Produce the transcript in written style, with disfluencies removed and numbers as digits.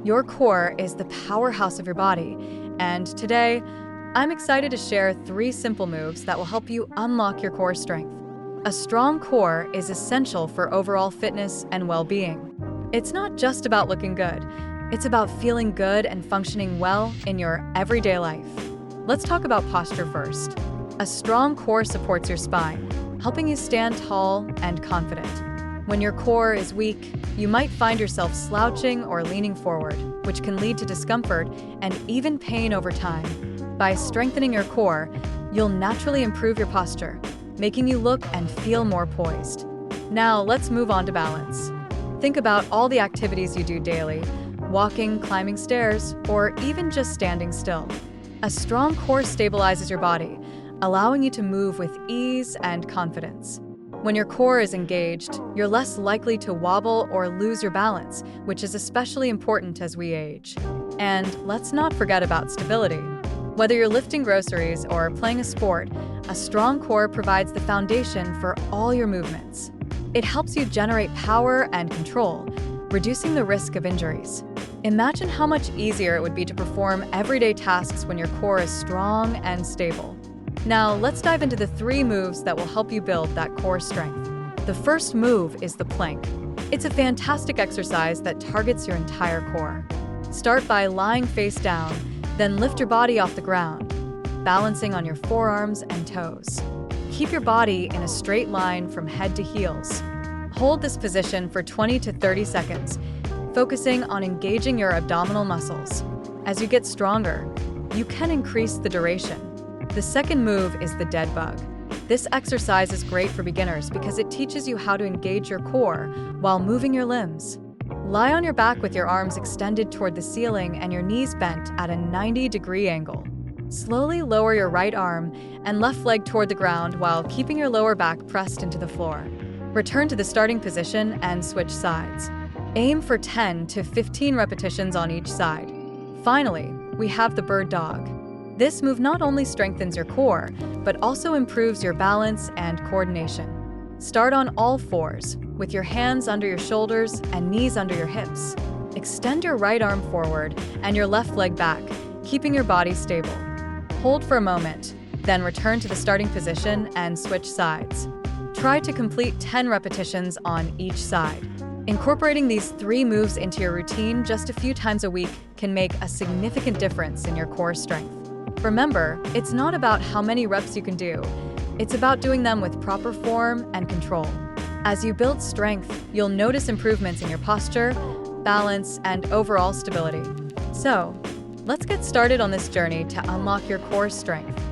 Your core is the powerhouse of your body, and today, I'm excited to share 3 simple moves that will help you unlock your core strength. A strong core is essential for overall fitness and well-being. It's not just about looking good, it's about feeling good and functioning well in your everyday life. Let's talk about posture first. A strong core supports your spine, helping you stand tall and confident. When your core is weak, you might find yourself slouching or leaning forward, which can lead to discomfort and even pain over time. By strengthening your core, you'll naturally improve your posture, making you look and feel more poised. Now, let's move on to balance. Think about all the activities you do daily: walking, climbing stairs, or even just standing still. A strong core stabilizes your body, allowing you to move with ease and confidence. When your core is engaged, you're less likely to wobble or lose your balance, which is especially important as we age. And let's not forget about stability. Whether you're lifting groceries or playing a sport, a strong core provides the foundation for all your movements. It helps you generate power and control, reducing the risk of injuries. Imagine how much easier it would be to perform everyday tasks when your core is strong and stable. Now, let's dive into the 3 moves that will help you build that core strength. The first move is the plank. It's a fantastic exercise that targets your entire core. Start by lying face down, then lift your body off the ground, balancing on your forearms and toes. Keep your body in a straight line from head to heels. Hold this position for 20 to 30 seconds, focusing on engaging your abdominal muscles. As you get stronger, you can increase the duration. The second move is the dead bug. This exercise is great for beginners because it teaches you how to engage your core while moving your limbs. Lie on your back with your arms extended toward the ceiling and your knees bent at a 90-degree angle. Slowly lower your right arm and left leg toward the ground while keeping your lower back pressed into the floor. Return to the starting position and switch sides. Aim for 10 to 15 repetitions on each side. Finally, we have the bird dog. This move not only strengthens your core, but also improves your balance and coordination. Start on all fours, with your hands under your shoulders and knees under your hips. Extend your right arm forward and your left leg back, keeping your body stable. Hold for a moment, then return to the starting position and switch sides. Try to complete 10 repetitions on each side. Incorporating these 3 moves into your routine just a few times a week can make a significant difference in your core strength. Remember, it's not about how many reps you can do. It's about doing them with proper form and control. As you build strength, you'll notice improvements in your posture, balance, and overall stability. So, let's get started on this journey to unlock your core strength.